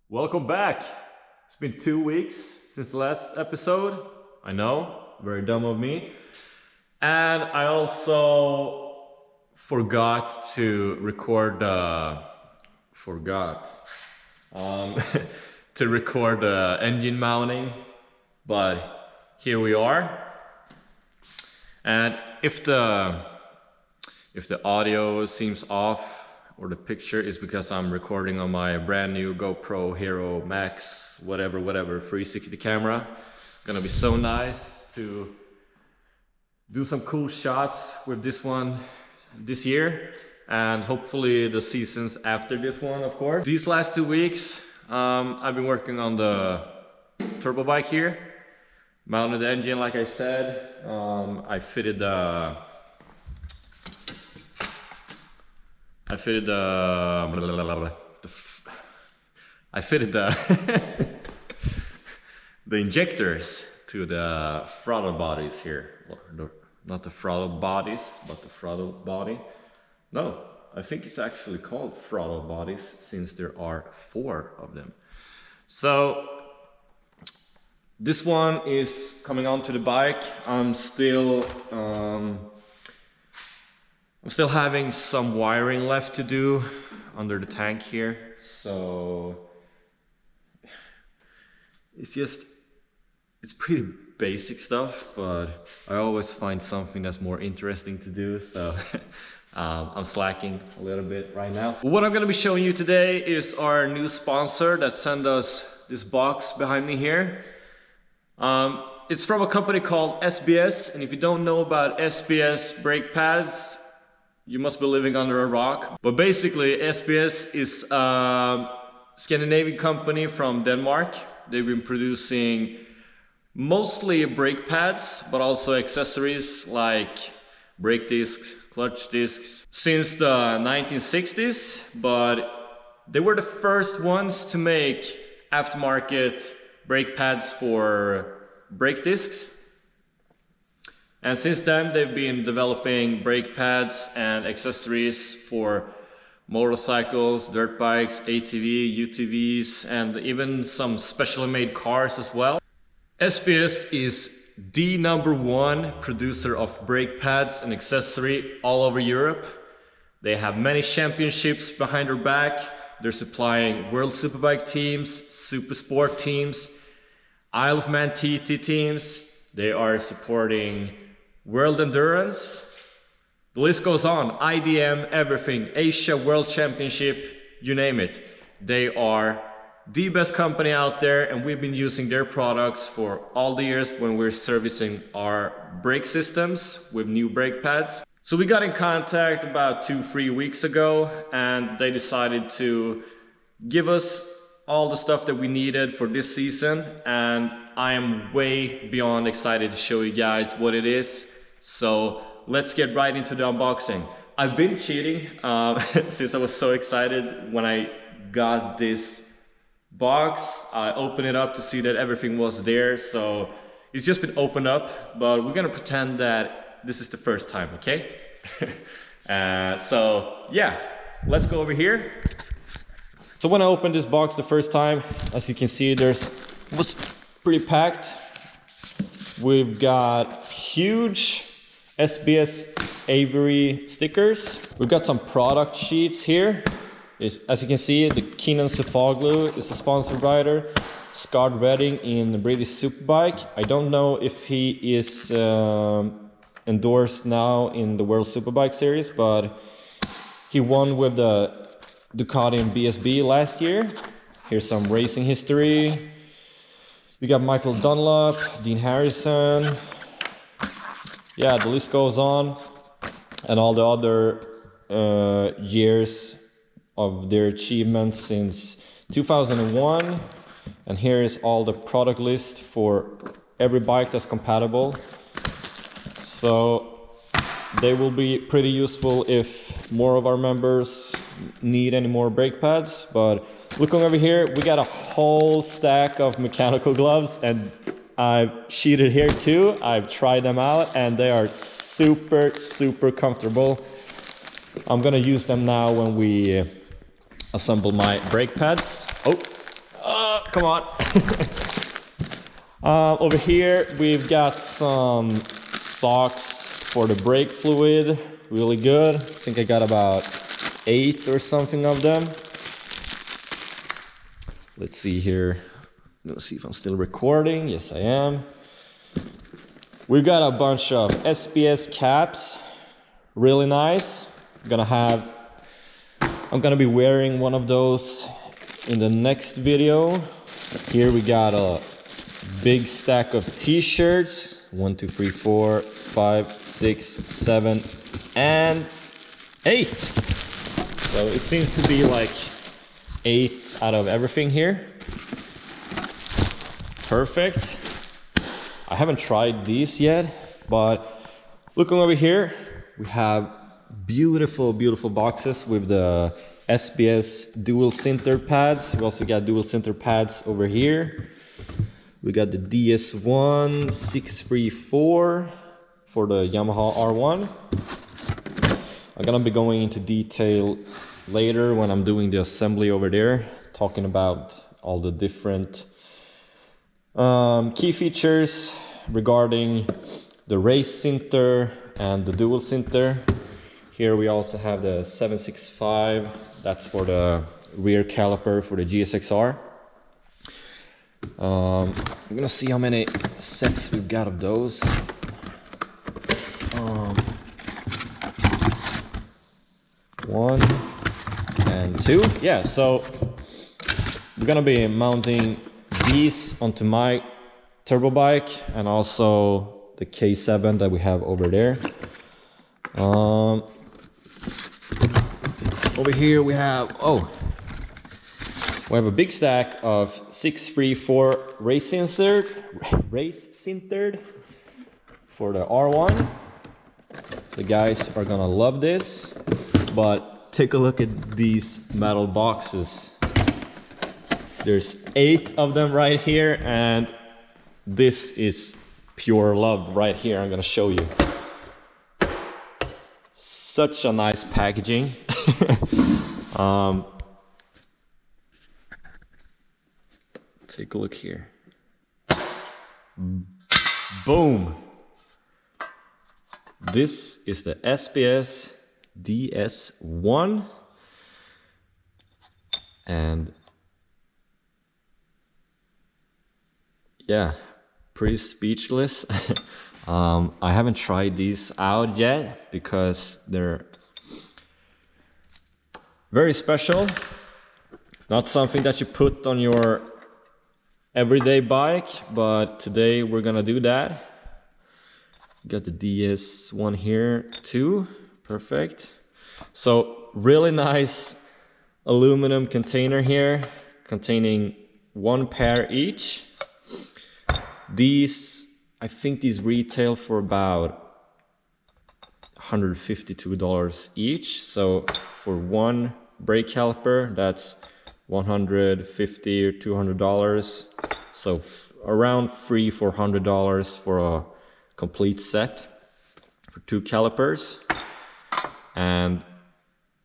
Welcome back. It's been 2 weeks since the last episode. I know, very dumb of me. And I also forgot to record to record the engine mounting, but here we are. And if the audio seems off or the picture, is because I'm recording on my brand new GoPro Hero Max whatever 360 camera. Gonna be so nice to do some cool shots with this one this year, and hopefully the seasons after this one, of course. These last 2 weeks I've been working on the turbo bike here, mounted the engine like I said. I fitted the the injectors to the throttle bodies here. Well, not the throttle bodies, but the throttle body. No, I think it's actually called throttle bodies since there are 4 of them. So this one is coming onto the bike. I'm still having some wiring left to do under the tank here, so it's pretty basic stuff, but I always find something that's more interesting to do, so I'm slacking a little bit right now. What I'm gonna be showing you today is our new sponsor that sent us this box behind me here. It's from a company called SBS, and if you don't know about SBS brake pads, you must be living under a rock. But basically, SBS is a Scandinavian company from Denmark. They've been producing mostly brake pads, but also accessories like brake discs, clutch discs, since the 1960s. But they were the first ones to make aftermarket brake pads for brake discs. And since then, they've been developing brake pads and accessories for motorcycles, dirt bikes, ATV, UTVs, and even some specially made cars as well. SBS is the #1 producer of brake pads and accessory all over Europe. They have many championships behind their back. They're supplying World Superbike teams, Super Sport teams, Isle of Man TT teams. They are supporting World Endurance. The list goes on. IDM, everything, Asia World Championship, you name it. They are the best company out there, and we've been using their products for all the years when we're servicing our brake systems with new brake pads. So we got in contact about 2-3 weeks ago, and they decided to give us all the stuff that we needed for this season, and I am way beyond excited to show you guys what it is. So let's get right into the unboxing. I've been cheating since I was so excited when I got this box. I opened it up to see that everything was there, so it's just been opened up, but we're gonna pretend that this is the first time, okay? So yeah, let's go over here. So when I opened this box the first time, as you can see, it was pretty packed. We've got huge SBS Avery stickers. We've got some product sheets here. As you can see, the Keenan Cephaglu is a sponsored rider. Scott Redding in the British Superbike. I don't know if he is endorsed now in the World Superbike Series, but he won with the Ducati and BSB last year. Here's some racing history. We got Michael Dunlop, Dean Harrison. Yeah, the list goes on. And all the other years of their achievements since 2001. And here is all the product list for every bike that's compatible. So they will be pretty useful if more of our members need any more brake pads. But looking over here, we got a whole stack of mechanical gloves, and I've cheated here too. I've tried them out and they are super comfortable. I'm gonna use them now when we assemble my brake pads. come on. Over here, we've got some socks for the brake fluid. Really good. I think I got about 8 or something of them. Let's see here. Let's see if I'm still recording. Yes, I am. We've got a bunch of SPS caps. Really nice. I'm gonna be wearing one of those in the next video. Here we got a big stack of t-shirts. 1, 2, 3, 4, 5, 6, 7, and 8. So it seems to be like 8 out of everything here. Perfect. I haven't tried these yet, but looking over here, we have beautiful, beautiful boxes with the SBS dual sinter pads. We also got dual sinter pads over here. We got the DS1 634 for the Yamaha R1. I'm gonna be going into detail later when I'm doing the assembly over there, talking about all the different key features regarding the race sinter and the dual sinter. Here we also have the 765, that's for the rear caliper for the GSXR. I'm gonna see how many sets we've got of those. 1 and 2. Yeah, so we're gonna be mounting these onto my turbo bike and also the K7 that we have over there. Over here we have a big stack of 634 race sintered for the R1. The guys are gonna love this, but take a look at these metal boxes. There's 8 of them right here, and this is pure love right here. I'm gonna show you. Such a nice packaging. Take a look here. Boom. This is the SBS DS1, and yeah, pretty speechless. I haven't tried these out yet because they're very special. Not something that you put on your everyday bike, but today we're gonna do that. Got the DS1 here too. Perfect. So really nice aluminum container here containing 1 pair each. These, I think these retail for about $152 each. So for 1 brake caliper, that's $150 or $200. So around $300-400 for a complete set for 2 calipers. And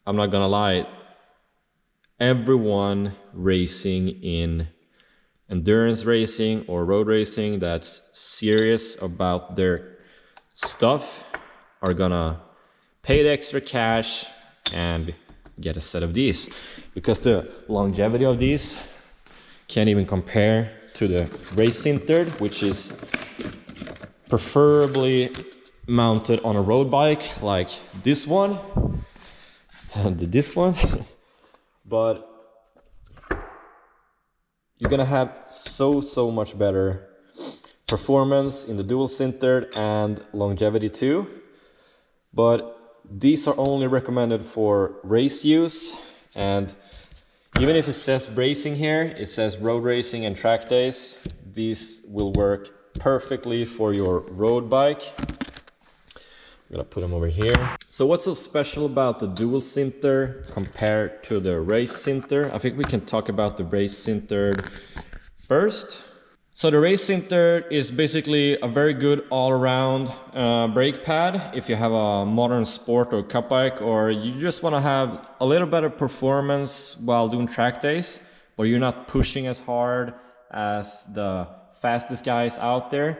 I'm not gonna lie, everyone racing in endurance racing or road racing that's serious about their stuff are gonna pay the extra cash and get a set of these, because the longevity of these can't even compare to the race sintered, which is preferably mounted on a road bike like this one and this one. But you're gonna have so much better performance in the dual sintered and longevity too. But these are only recommended for race use, and even if it says racing here, it says road racing and track days. These will work perfectly for your road bike. I'm gonna put them over here. So what's so special about the dual sinter compared to the race sinter? I think we can talk about the race sinter first. So the race sinter is basically a very good all-around brake pad if you have a modern sport or cup bike, or you just want to have a little better performance while doing track days, or you're not pushing as hard as the fastest guys out there,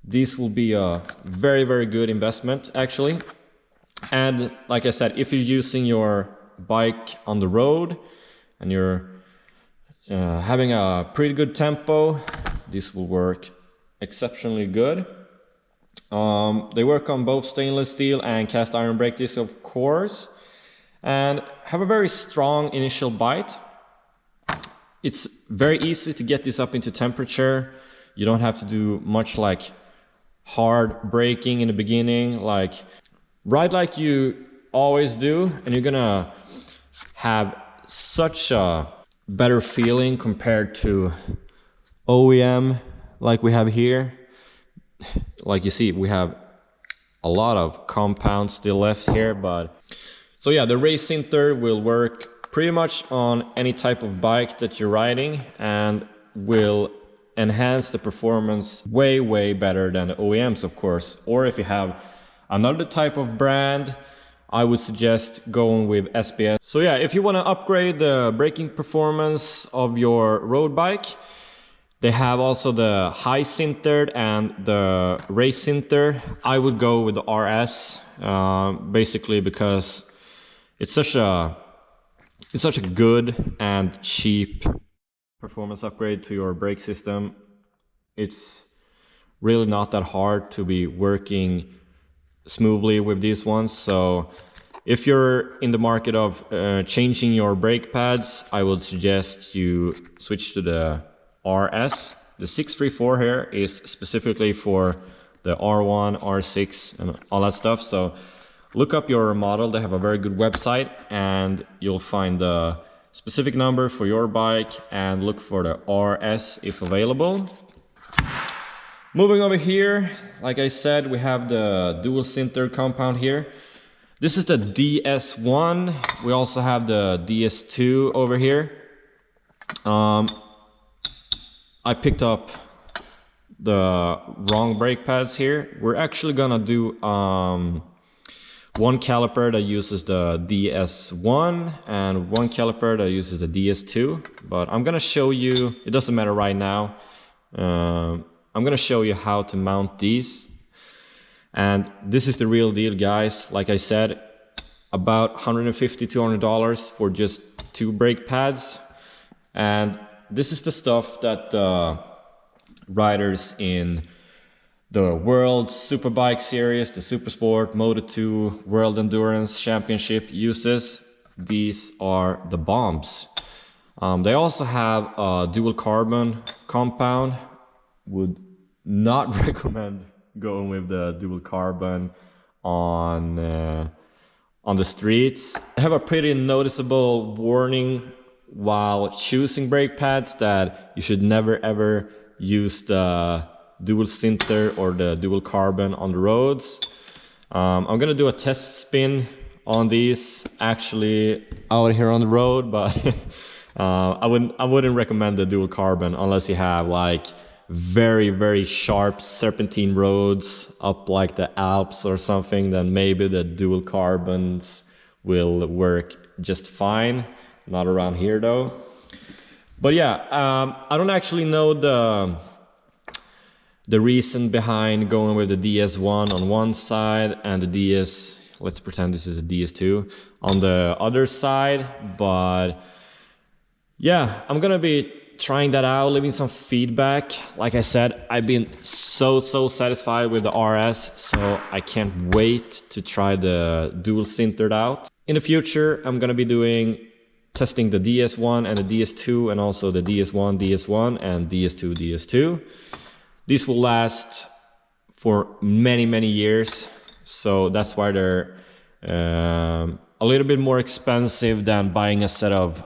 this will be a very, very good investment actually. And like I said, if you're using your bike on the road and you're having a pretty good tempo, this will work exceptionally good. They work on both stainless steel and cast iron brake discs, of course, and have a very strong initial bite. It's very easy to get this up into temperature. You don't have to do much like hard braking in the beginning. Like ride like you always do, and you're gonna have such a better feeling compared to OEM like we have here. Like you see, we have a lot of compounds still left here, but so yeah, the race sinter will work pretty much on any type of bike that you're riding and will enhance the performance way, way better than the OEMs, of course. Or if you have another type of brand, I would suggest going with SBS. So yeah, if you want to upgrade the braking performance of your road bike, they have also the high sintered and the race sinter. I would go with the RS, basically because it's such a good and cheap performance upgrade to your brake system. It's really not that hard to be working smoothly with these ones. So if you're in the market of changing your brake pads, I would suggest you switch to the RS. The 634 here is specifically for the R1, R6 and all that stuff. So look up your model. They have a very good website and you'll find the specific number for your bike and look for the RS if available. Moving over here, like I said, we have the dual sinter compound here. This is the DS1. We also have the DS2 over here. I picked up the wrong brake pads here. We're actually gonna do one caliper that uses the DS1 and one caliper that uses the DS2, but I'm gonna show you, it doesn't matter right now. I'm gonna show you how to mount these. And this is the real deal, guys. Like I said, about $150, $200 for just 2 brake pads. And this is the stuff that riders in the World Superbike Series, the Supersport, Moto2, World Endurance Championship uses. These are the bombs. They also have a dual carbon compound. Would not recommend going with the dual carbon on the streets. I have a pretty noticeable warning while choosing brake pads that you should never ever use the dual sinter or the dual carbon on the roads. I'm gonna do a test spin on these actually out here on the road, but I wouldn't recommend the dual carbon unless you have like very, very sharp serpentine roads up like the Alps or something. Then maybe the dual carbons will work just fine. Not around here though. But yeah, I don't actually know the reason behind going with the DS1 on one side and the DS, let's pretend this is a DS2 on the other side, but yeah, I'm gonna be trying that out, leaving some feedback. Like I said, I've been so satisfied with the RS, so I can't wait to try the dual sintered out. In the future, I'm gonna be testing the DS1 and the DS2 and also the DS1 and DS2. These will last for many years, so that's why they're a little bit more expensive than buying a set of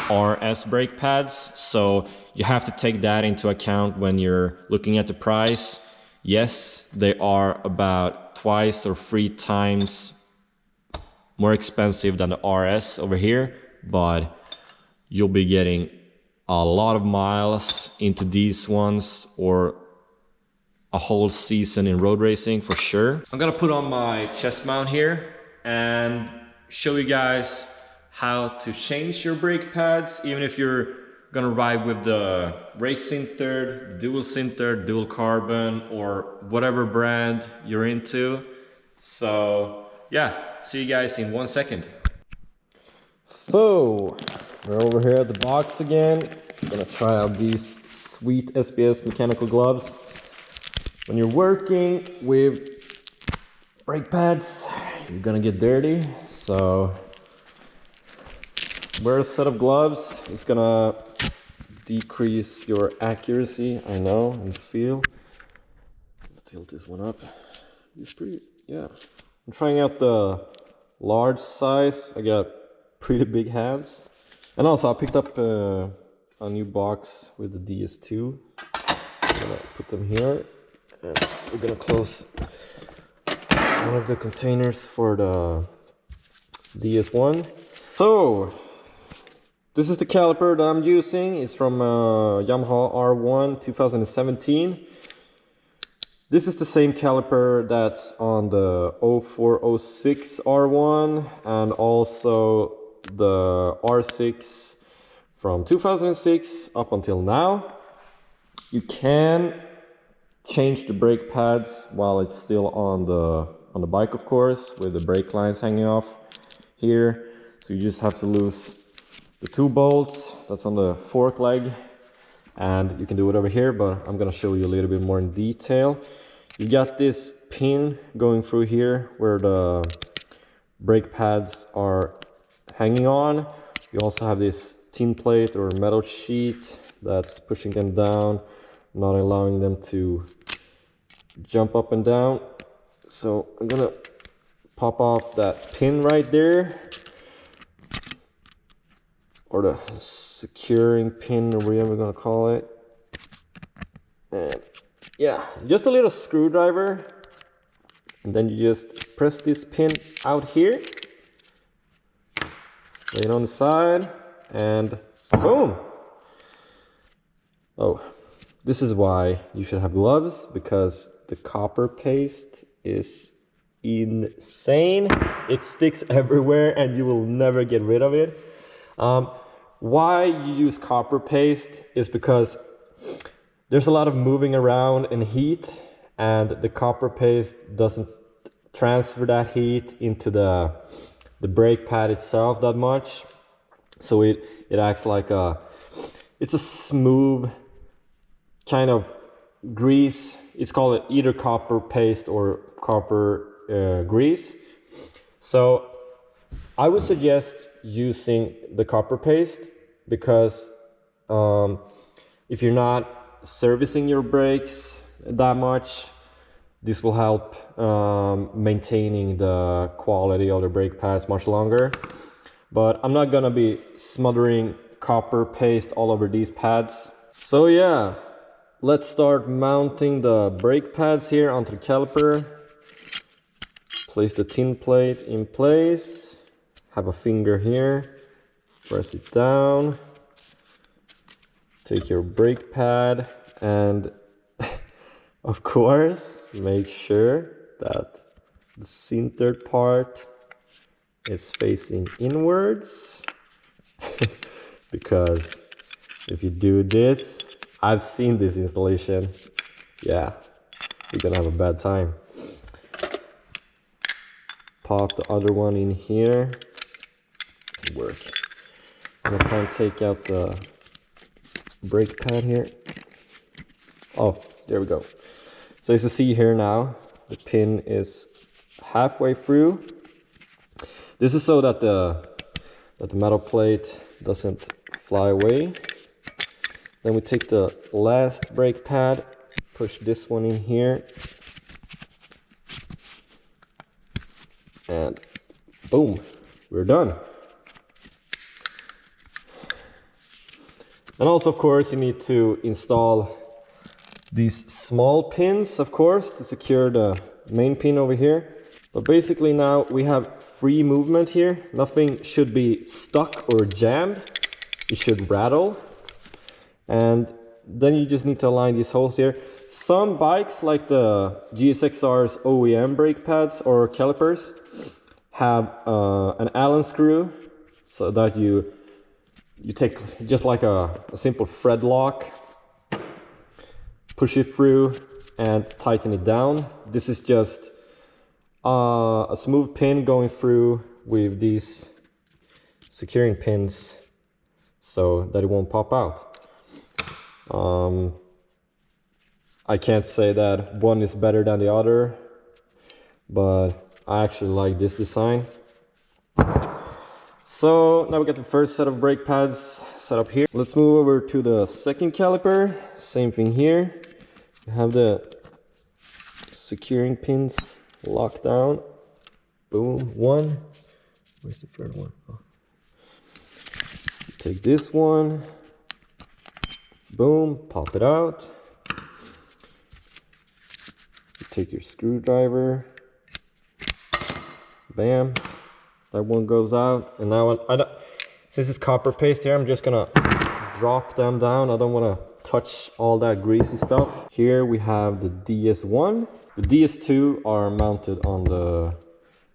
RS brake pads. So you have to take that into account when you're looking at the price. Yes, they are about 2 or 3 times more expensive than the RS over here, but you'll be getting a lot of miles into these ones or a whole season in road racing for sure. I'm gonna put on my chest mount here and show you guys how to change your brake pads, even if you're gonna ride with the race sinter, dual sinter, dual carbon, or whatever brand you're into. So yeah, see you guys in 1 second. So we're over here at the box again. I'm gonna try out these sweet SBS mechanical gloves. When you're working with brake pads, you're gonna get dirty. So wear a set of gloves. It's gonna decrease your accuracy, I know, and feel. Tilt this one up. It's pretty, yeah. I'm trying out the large size. I got pretty big hands. And also I picked up a new box with the DS2. I'm gonna put them here. And we're gonna close one of the containers for the DS1. So, this is the caliper that I'm using. It's from Yamaha R1 2017. This is the same caliper that's on the 0406 R1 and also the R6 from 2006 up until now. You can change the brake pads while it's still on the bike, of course, with the brake lines hanging off here. So you just have to lose the 2 bolts that's on the fork leg, and you can do it over here, but I'm gonna show you a little bit more in detail. You got this pin going through here where the brake pads are hanging on. You also have this tin plate or metal sheet that's pushing them down, not allowing them to jump up and down. So I'm gonna pop off that pin right there, or the securing pin, or whatever we're gonna call it. And yeah, just a little screwdriver, and then you just press this pin out here, lay it on the side, and boom. Oh, this is why you should have gloves, because the copper paste is insane. It sticks everywhere and you will never get rid of it. Why you use copper paste is because there's a lot of moving around and heat, and the copper paste doesn't transfer that heat into the brake pad itself that much. So it acts like it's a smooth kind of grease. It's called either copper paste or copper grease. So I would suggest using the copper paste, because if you're not servicing your brakes that much, this will help maintaining the quality of the brake pads much longer. But I'm not gonna be smothering copper paste all over these pads. So yeah, let's start mounting the brake pads here onto the caliper. Place the tin plate in place. Have a finger here. Press it down. Take your brake pad and of course make sure that the sintered part is facing inwards. Because if you do this, I've seen this installation, yeah, you're gonna have a bad time. Pop the other one in here. Work. I'm gonna try and take out the brake pad here. Oh, there we go. So as you see here now, the pin is halfway through. This is so that the metal plate doesn't fly away. Then we take the last brake pad, push this one in here, and boom, we're done. And also, of course, you need to install these small pins, of course, to secure the main pin over here. But basically now we have free movement here. Nothing should be stuck or jammed. It should rattle. And then you just need to align these holes here. Some bikes, like the GSXR's OEM brake pads or calipers, have an Allen screw. so that you take just like a simple thread lock, push it through and tighten it down. This is just a smooth pin going through with these securing pins so that it won't pop out. I can't say that one is better than the other, but I actually like this design. So now we got the first set of brake pads set up here. Let's move over to the second caliper. Same thing here. You have the securing pins locked down. Boom, one. Where's the third one? Oh. Take this one. Boom, pop it out. You take your screwdriver. Bam. That one goes out. And now since it's copper paste here, I'm just gonna drop them down. I don't want to touch all that greasy stuff. Here we have the DS1. The DS2 are mounted on the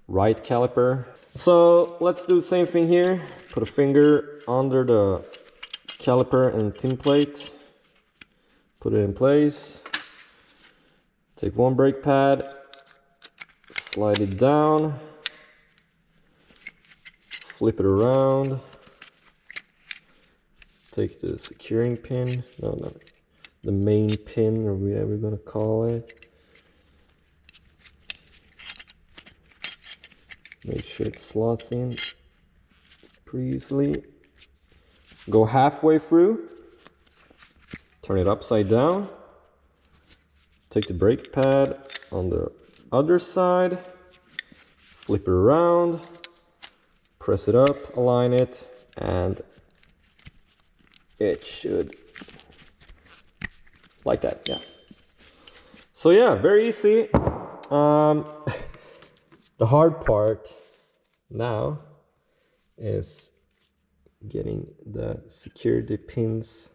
right caliper. So let's do the same thing here. Put a finger under the caliper and tin plate. Put it in place. Take one brake pad. Slide it down. Flip it around. Take the securing pin. No, the main pin, or whatever we're gonna call it. Make sure it slots in pretty easily. Go halfway through. Turn it upside down. Take the brake pad on the other side. Flip it around. Press it up, align it, and it should, like that, yeah. So yeah, very easy. The hard part now is getting the security pins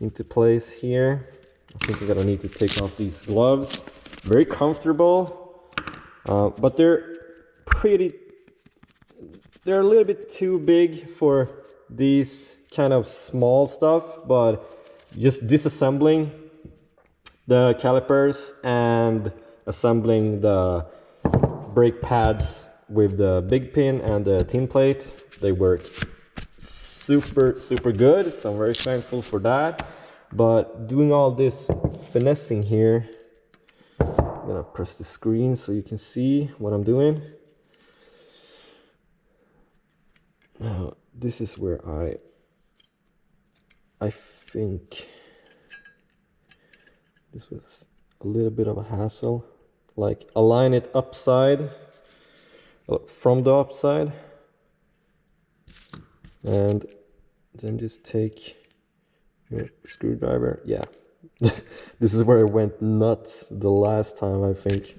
into place here. I think I'm gonna need to take off these gloves. Very comfortable, but they're a little bit too big for these kind of small stuff, but just disassembling the calipers and assembling the brake pads with the big pin and the tin plate, they work super good, so I'm very thankful for that. But doing all this finessing here, I'm gonna press the screen so you can see what I'm doing. Now this is where I think this was a little bit of a hassle. Like, align it upside, from the upside, and then just take your screwdriver. Yeah, this is where I went nuts the last time, I think.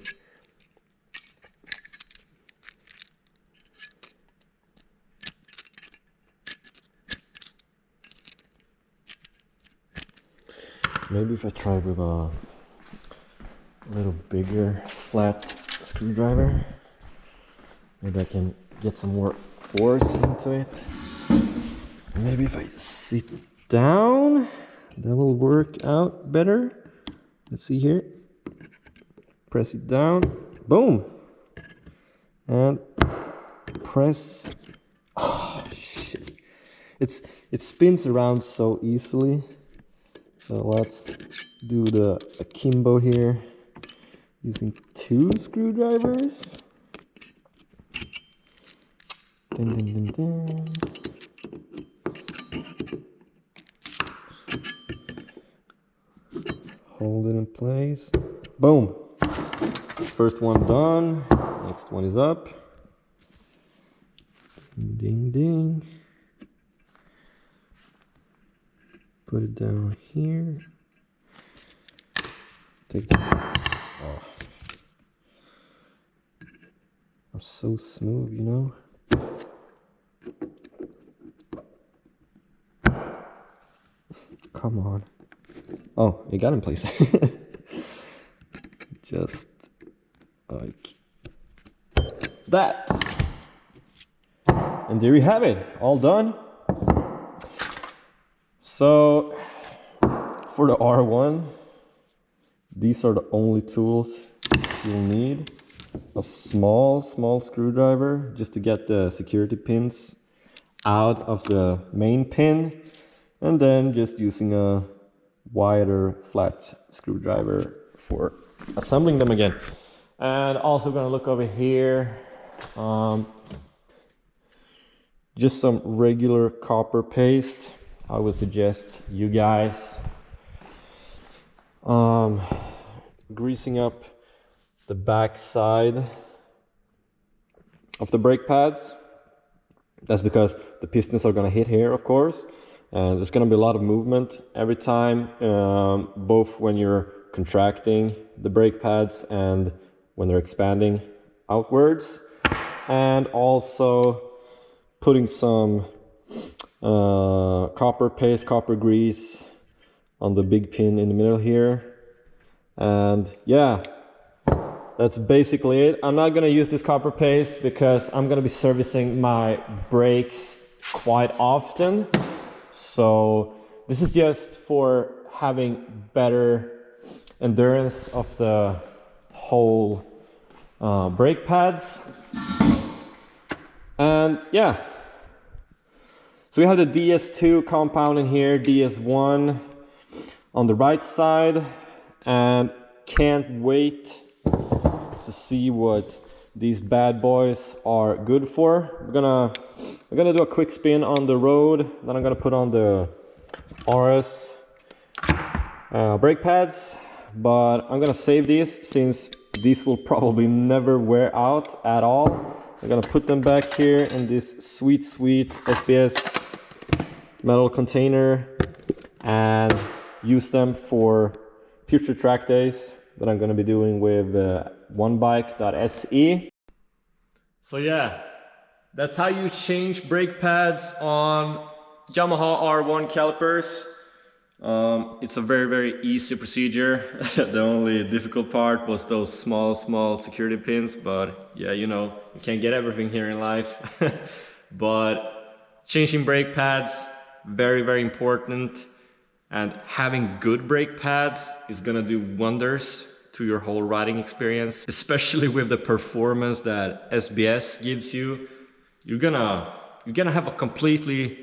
Maybe if I try with a little bigger flat screwdriver, maybe I can get some more force into it. Maybe if I sit down, that will work out better. Let's see here. Press it down. Boom! And press. Oh shit! It spins around so easily. So let's do the akimbo here using 2 screwdrivers. Dun, dun, dun, dun. Hold it in place. Boom! First one done. Next one is up. Ding ding. Put it down here. Take that. Oh. I'm so smooth, you know. Come on. Oh, it got in place. Just like that. And there you have it, all done. So for the R1, these are the only tools you'll need. A small screwdriver just to get the security pins out of the main pin, and then just using a wider flat screwdriver for assembling them again. And also gonna look over here, just some regular copper paste. I would suggest you guys greasing up the back side of the brake pads. That's because the pistons are going to hit here, of course, and there's going to be a lot of movement every time, both when you're contracting the brake pads and when they're expanding outwards. And also putting some copper paste, copper grease on the big pin in the middle here. And yeah, that's basically it. I'm not gonna use this copper paste because I'm gonna be servicing my brakes quite often. So this is just for having better endurance of the whole brake pads. And yeah, so we have the DS2 compound in here, DS1 on the right side, and can't wait to see what these bad boys are good for. I'm gonna do a quick spin on the road, then I'm gonna put on the RS brake pads, but I'm gonna save these since these will probably never wear out at all. I'm gonna put them back here in this sweet SBS metal container and use them for future track days that I'm gonna be doing with onebike.se. So yeah, that's how you change brake pads on Yamaha R1 calipers. It's a very easy procedure. The only difficult part was those small security pins, but yeah, you know, you can't get everything here in life. But changing brake pads, very important, and having good brake pads is gonna do wonders to your whole riding experience, especially with the performance that SBS gives you. You're gonna have a completely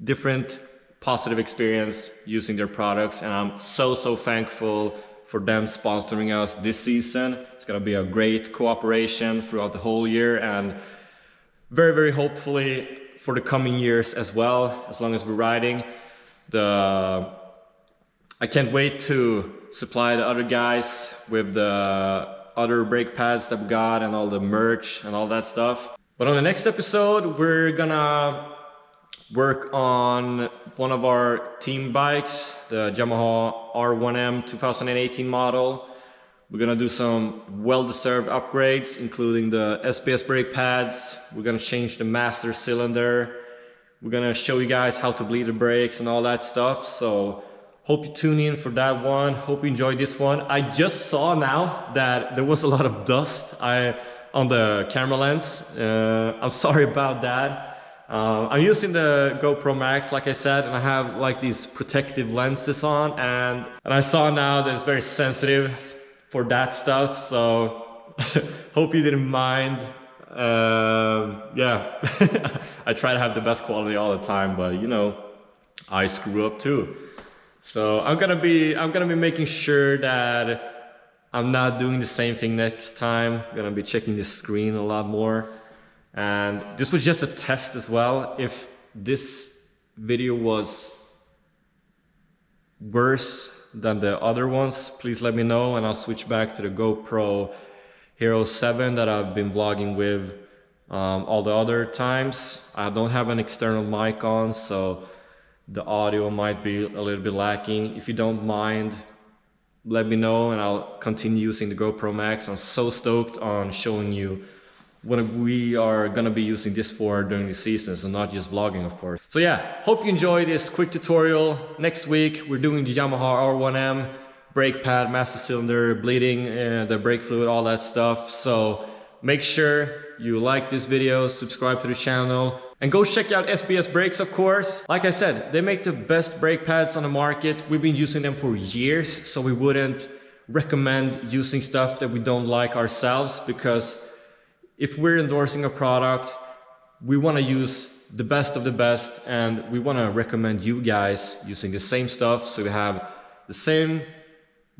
different positive experience using their products, and I'm so thankful for them sponsoring us this season. It's gonna be a great cooperation throughout the whole year, and very hopefully for the coming years as well, as long as we're riding. I can't wait to supply the other guys with the other brake pads that we got and all the merch and all that stuff. But on the next episode, we're gonna work on one of our team bikes, the Yamaha R1M 2018 model. We're gonna do some well-deserved upgrades, including the SBS brake pads. We're gonna change the master cylinder. We're gonna show you guys how to bleed the brakes and all that stuff. So hope you tune in for that one. Hope you enjoyed this one. I just saw now that there was a lot of dust on the camera lens. I'm sorry about that. I'm using the GoPro Max, like I said, and I have like these protective lenses on, and I saw now that it's very sensitive for that stuff, so hope you didn't mind. Yeah, I try to have the best quality all the time, but you know, I screw up too. So I'm gonna be making sure that I'm not doing the same thing next time. I'm gonna be checking the screen a lot more. And this was just a test as well. If this video was worse than the other ones, please let me know and I'll switch back to the GoPro Hero 7 that I've been vlogging with all the other times. I don't have an external mic on, so the audio might be a little bit lacking. If you don't mind, let me know and I'll continue using the GoPro Max. I'm so stoked on showing you what we are gonna be using this for during the season, so not just vlogging, of course. So yeah, hope you enjoyed this quick tutorial. Next week, we're doing the Yamaha R1M, brake pad, master cylinder, bleeding, the brake fluid, all that stuff. So make sure you like this video, subscribe to the channel, and go check out SBS Brakes, of course. Like I said, they make the best brake pads on the market. We've been using them for years, so we wouldn't recommend using stuff that we don't like ourselves, because if we're endorsing a product, we want to use the best of the best, and we want to recommend you guys using the same stuff so you have the same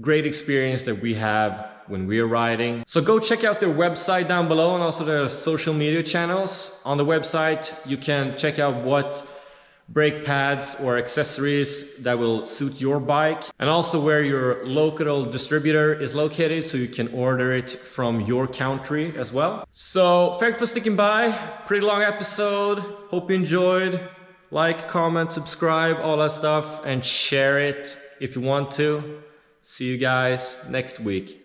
great experience that we have when we're riding. So go check out their website down below, and also their social media channels. On the website you can check out what brake pads or accessories that will suit your bike, and also where your local distributor is located, so you can order it from your country as well. So thank you for sticking by. Pretty long episode. Hope you enjoyed. Like, comment, subscribe, all that stuff, and share it if you want to. See you guys next week.